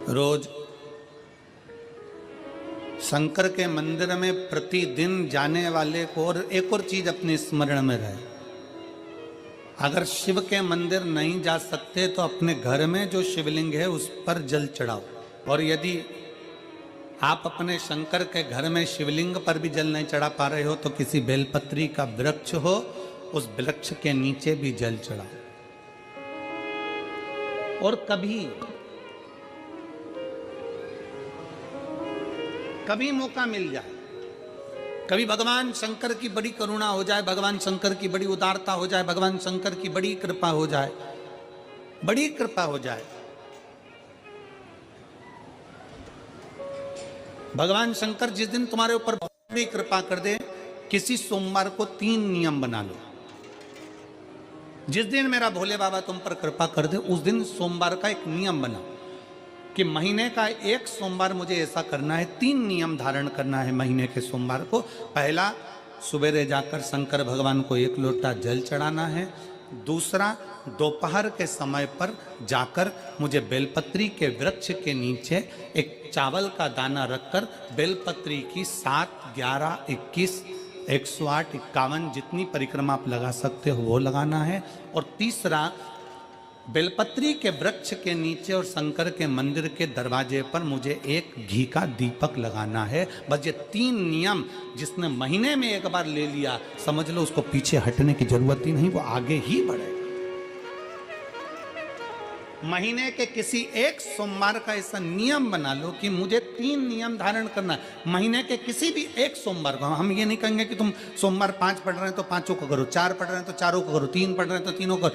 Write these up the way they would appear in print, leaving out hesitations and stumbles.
रोज शंकर के मंदिर में प्रतिदिन जाने वाले को और एक और चीज अपने स्मरण में रहे, अगर शिव के मंदिर नहीं जा सकते तो अपने घर में जो शिवलिंग है उस पर जल चढ़ाओ। और यदि आप अपने शंकर के घर में शिवलिंग पर भी जल नहीं चढ़ा पा रहे हो तो किसी बेलपत्री का वृक्ष हो, उस वृक्ष के नीचे भी जल चढ़ाओ। और कभी मौका मिल जाए, कभी भगवान शंकर की बड़ी करुणा हो जाए, भगवान शंकर की बड़ी उदारता हो जाए, भगवान शंकर की बड़ी कृपा हो जाए, बड़ी कृपा हो जाए, भगवान शंकर जिस दिन तुम्हारे ऊपर बड़ी कृपा कर दे, किसी सोमवार को 3 नियम बना लो। जिस दिन मेरा भोले बाबा तुम पर कृपा कर दे उस दिन सोमवार का एक नियम बना कि महीने का एक सोमवार मुझे ऐसा करना है, 3 नियम धारण करना है महीने के सोमवार को। पहला, सुबेरे जाकर शंकर भगवान को 1 लोटा जल चढ़ाना है। दूसरा, दोपहर के समय पर जाकर मुझे बेलपत्री के वृक्ष के नीचे एक चावल का दाना रखकर बेलपत्री की 7, 11, 21, 108, 51 जितनी परिक्रमा आप लगा सकते हो वो लगाना है। और तीसरा, बेलपत्री के वृक्ष के नीचे और शंकर के मंदिर के दरवाजे पर मुझे एक घी का दीपक लगाना है। बस ये 3 नियम जिसने महीने में एक बार ले लिया, समझ लो उसको पीछे हटने की जरूरत ही नहीं, वो आगे ही बढ़ेगा। महीने के किसी एक सोमवार का ऐसा नियम बना लो कि मुझे 3 नियम धारण करना है महीने के किसी भी एक सोमवार को। हम ये नहीं कहेंगे कि तुम सोमवार 5 पढ़ रहे हैं तो 5 को करो, 4 पढ़ रहे हैं तो 4 को करो, 3 पढ़ रहे हैं तो 3 को करो।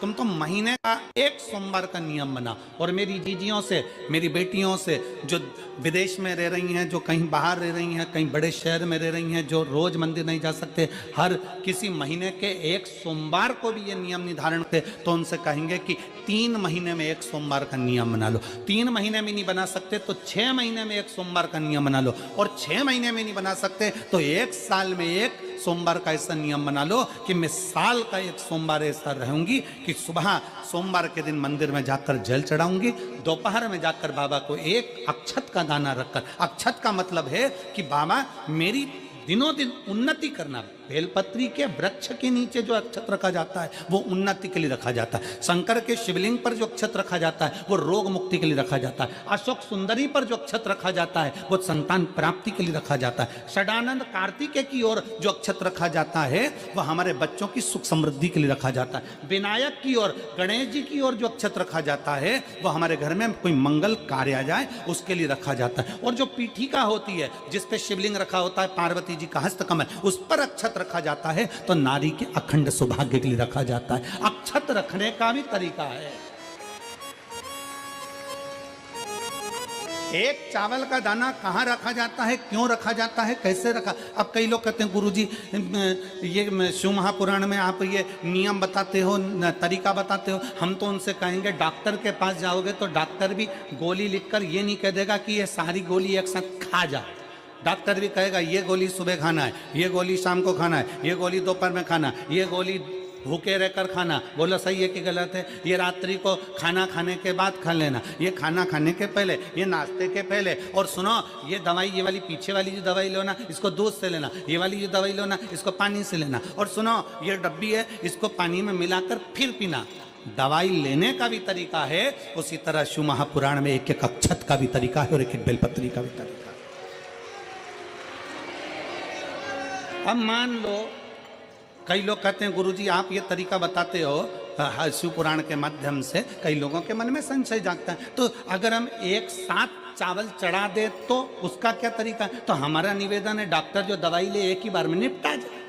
तुम तो महीने का एक सोमवार का नियम बना। और मेरी जीजियों से, मेरी बेटियों से जो विदेश में रह रही हैं, जो कहीं बाहर रह रही हैं, कहीं बड़े शहर में रह रही हैं, जो रोज मंदिर नहीं जा सकते, हर किसी महीने के एक सोमवार को भी ये नियम निर्धारण करते, तो उनसे कहेंगे कि 3 महीने में एक सोमवार का नियम बना लो। 3 महीने में नहीं बना सकते तो 6 महीने में एक सोमवार का नियम बना लो। और 6 महीने में नहीं बना सकते तो 1 साल में एक सोमवार का ऐसा नियम बना लो कि मैं साल का एक सोमवार ऐसा रहूंगी कि सुबह सोमवार के दिन मंदिर में जाकर जल चढ़ाऊंगी, दोपहर में जाकर बाबा को एक अक्षत का दाना रखकर, अक्षत का मतलब है कि बाबा मेरी दिनों दिन उन्नति करना। बेलपत्री के वृक्ष के नीचे जो अक्षत रखा जाता है वो उन्नति के लिए रखा जाता है। शंकर के शिवलिंग पर जो अक्षत रखा जाता है वो रोग मुक्ति के लिए रखा जाता है। अशोक सुंदरी पर जो अक्षत रखा जाता है वो संतान प्राप्ति के लिए रखा जाता है। षडानंद कार्तिकेय की ओर जो अक्षत रखा जाता है वह हमारे बच्चों की सुख समृद्धि के लिए रखा जाता है। विनायक की ओर, गणेश जी की ओर जो अक्षत रखा जाता है वह हमारे घर में कोई मंगल कार्य आ जाए उसके लिए रखा जाता है। और जो पीठिका होती है जिसपे शिवलिंग रखा होता है, पार्वती जी का हस्तकमल, उस पर अक्षत रखा जाता है तो नारी के अखंड सौभाग्य के लिए रखा जाता है। अक्षत रखने का भी तरीका है। एक चावल का दाना कहाँ रखा जाता है, क्यों रखा जाता है, कैसे रखा। अब कई लोग कहते हैं गुरुजी ये शिव महापुराण में आप ये नियम बताते हो, तरीका बताते हो। हम तो उनसे कहेंगे डॉक्टर के पास जाओगे तो डॉक्टर भी गोली लिखकर ये नहीं कह देगा कि ये सारी गोली एक साथ खा जा। डॉक्टर भी कहेगा ये गोली सुबह खाना है, ये गोली शाम को खाना है, ये गोली दोपहर में खाना, ये गोली भूखे रहकर खाना। बोलो सही है कि गलत है? ये रात्रि को खाना खाने के बाद खा लेना, ये खाना खाने के पहले, ये नाश्ते के पहले। और सुनो, ये दवाई, ये वाली पीछे वाली जो दवाई लो ना इसको दूध से लेना, ये वाली जो दवाई लो ना इसको पानी से लेना। और सुनो, ये डब्बी है इसको पानी में मिलाकर फिर पीना। दवाई लेने का भी तरीका है, उसी तरह शिव महापुराण में एक एक अक्षत का भी तरीका है और एक एक बेलपत्री का भी तरीका है। अब मान लो कई लोग कहते हैं गुरुजी आप ये तरीका बताते हो शिव पुराण के माध्यम से, कई लोगों के मन में संशय जागता है, तो अगर हम एक साथ चावल चढ़ा दे तो उसका क्या तरीका है? तो हमारा निवेदन है डॉक्टर जो दवाई ले एक ही बार में निपटा जाए,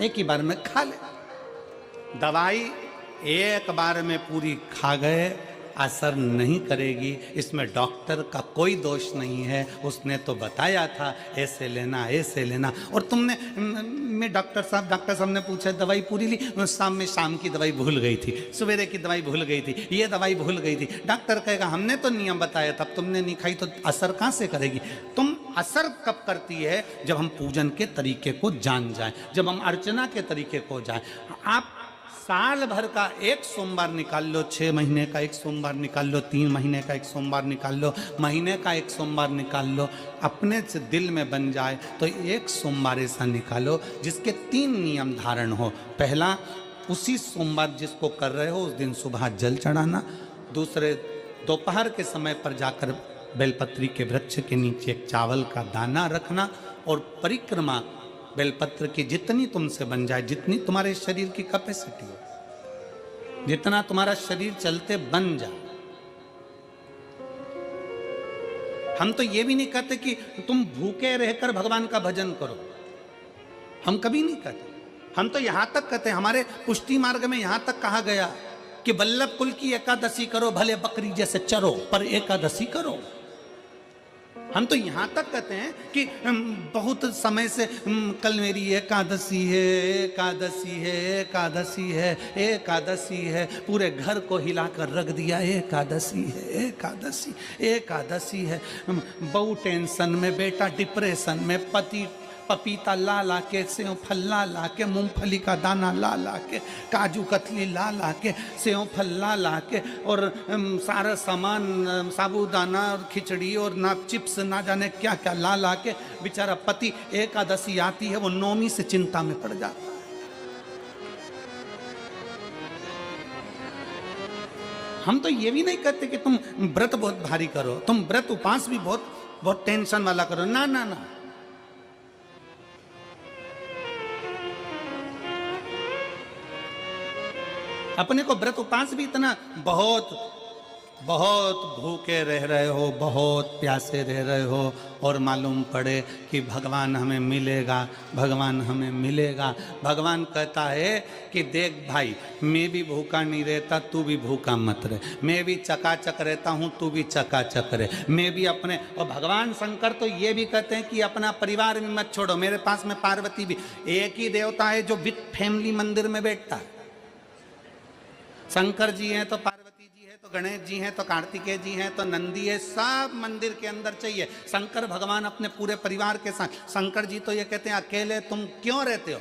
एक ही बार में खा ले। दवाई एक बार में पूरी खा गए असर नहीं करेगी, इसमें डॉक्टर का कोई दोष नहीं है। उसने तो बताया था ऐसे लेना, ऐसे लेना। और तुमने मैं डॉक्टर साहब ने पूछा दवाई पूरी ली, शाम की दवाई भूल गई थी, सवेरे की दवाई भूल गई थी, ये दवाई भूल गई थी। डॉक्टर कहेगा हमने तो नियम बताया था, तुमने नहीं खाई तो असर कहाँ से करेगी? तुम असर कब करती है? जब हम पूजन के तरीके को जान जाएं, जब हम अर्चना के तरीके को जाएं। आप साल भर का एक सोमवार निकाल लो, 6 महीने का एक सोमवार निकाल लो, 3 महीने का एक सोमवार निकाल लो, महीने का एक सोमवार निकाल लो, अपने से दिल में बन जाए तो एक सोमवार ऐसा निकालो जिसके 3 नियम धारण हो। पहला, उसी सोमवार जिसको कर रहे हो उस दिन सुबह जल चढ़ाना। दूसरे, दोपहर के समय पर जाकर बेलपत्री के वृक्ष के नीचे एक चावल का दाना रखना। और परिक्रमा बेलपत्र की जितनी तुमसे बन जाए, जितनी तुम्हारे शरीर की कैपेसिटी हो, जितना तुम्हारा शरीर चलते बन जाए। हम तो ये भी नहीं कहते कि तुम भूखे रहकर भगवान का भजन करो, हम कभी नहीं कहते। हम तो यहां तक कहते हैं, हमारे पुष्टि मार्ग में यहां तक कहा गया कि वल्लभ कुल की एकादशी करो, भले बकरी जैसे चरो पर एकादशी करो। हम तो यहाँ तक कहते हैं कि बहुत समय से कल मेरी एकादशी है, एकादशी है, एकादशी है, एकादशी है, पूरे घर को हिलाकर रख दिया, एकादशी है, एकादशी, एकादशी है। बहू टेंशन में, बेटा डिप्रेशन में, पति पपीता ला ला के, सेव फल ला ला के, मूंगफली का दाना ला ला के, काजू कतली ला ला के, सेव फल ला ला के, और सारा सामान, साबूदाना और खिचड़ी और ना चिप्स ना जाने क्या क्या ला ला के, बेचारा पति एकादशी आती है वो नौमी से चिंता में पड़ जाता है। हम तो ये भी नहीं कहते कि तुम व्रत बहुत भारी करो, तुम व्रत उपास भी बहुत बहुत टेंशन वाला करो, ना ना ना। अपने को व्रत उपास भी इतना बहुत बहुत भूखे रह रहे हो, बहुत प्यासे रह रहे हो, और मालूम पड़े कि भगवान हमें मिलेगा, भगवान हमें मिलेगा। भगवान कहता है कि देख भाई, मैं भी भूखा नहीं रहता, तू भी भूखा मत रहे, मैं भी चकाचक रहता हूँ, तू भी चकाचक रहे, मैं भी अपने। और भगवान शंकर तो ये भी कहते हैं कि अपना परिवार भी मत छोड़ो। मेरे पास में पार्वती भी, एक ही देवता है जो विद फैमिली मंदिर में बैठता है। शंकर जी हैं तो पार्वती जी है, तो गणेश जी हैं, तो कार्तिकेय जी हैं, तो नंदी है, सब मंदिर के अंदर चाहिए। शंकर भगवान अपने पूरे परिवार के साथ। शंकर जी तो ये कहते हैं अकेले तुम क्यों रहते हो।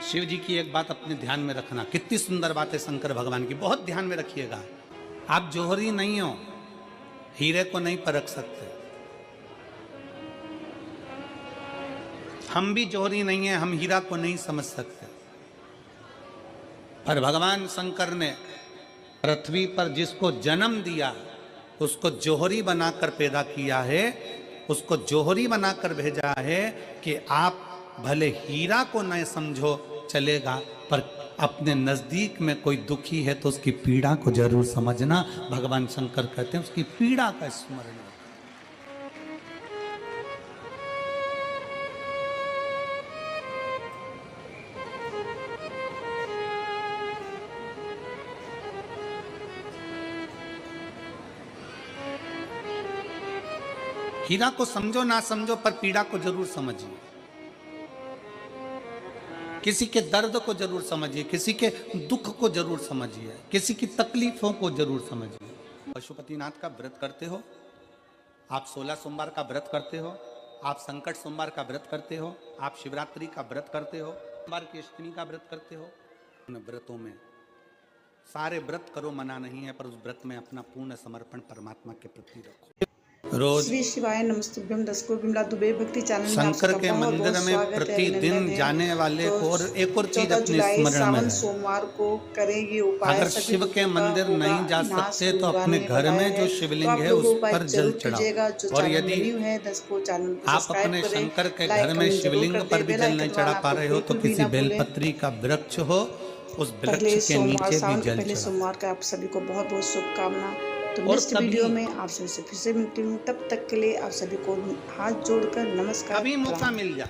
शिव जी की एक बात अपने ध्यान में रखना, कितनी सुंदर बात है शंकर भगवान की, बहुत ध्यान में रखिएगा। आप जौहरी नहीं हो, हीरे को नहीं परख सकते। हम भी जौहरी नहीं है, हम हीरा को नहीं समझ सकते। पर भगवान शंकर ने पृथ्वी पर जिसको जन्म दिया उसको जौहरी बनाकर पैदा किया है, उसको जौहरी बनाकर भेजा है कि आप भले हीरा को न समझो चलेगा, पर अपने नजदीक में कोई दुखी है तो उसकी पीड़ा को जरूर समझना। भगवान शंकर कहते हैं उसकी पीड़ा का स्मरण। हीरा को समझो ना समझो, पर पीड़ा को जरूर समझिए। किसी के दर्द को जरूर समझिए, किसी के दुख को जरूर समझिए, किसी की तकलीफों को जरूर समझिए। पशुपतिनाथ का व्रत करते हो आप, 16 सोमवार का व्रत करते हो आप, संकट सोमवार का व्रत करते हो आप, शिवरात्रि का व्रत करते हो, सोमवार की अष्टमी का व्रत करते हो। उन व्रतों में सारे व्रत करो, मना नहीं है, पर उस व्रत में अपना पूर्ण समर्पण परमात्मा के प्रति रखो। रोज श्री शिवाय नमस्तुभ्यम। दशकों बिमला दुबे भक्ति चैनल में शंकर के मंदिर में प्रतिदिन जाने वाले को, और एक और चीज अपने स्मरण में, सोमवार को करेंगे उपाय। अगर शिव के मंदिर नहीं जा सकते तो अपने घर में जो शिवलिंग है उस पर जल चढ़ाओ। और यदि आप अपने शंकर के घर में शिवलिंग पर भी जल नहीं चढ़ा पा रहे हो तो किसी बेलपत्री का वृक्ष हो, उस वृक्ष के नीचे भी जल चढ़ाओ। सोमवार का आप सभी को बहुत बहुत शुभकामना। तो नेक्स्ट वीडियो में आप सभी से फिर से मिलती हूँ, तब तक के लिए आप सभी को हाथ जोड़कर नमस्कार। अभी मौका मिल जाए।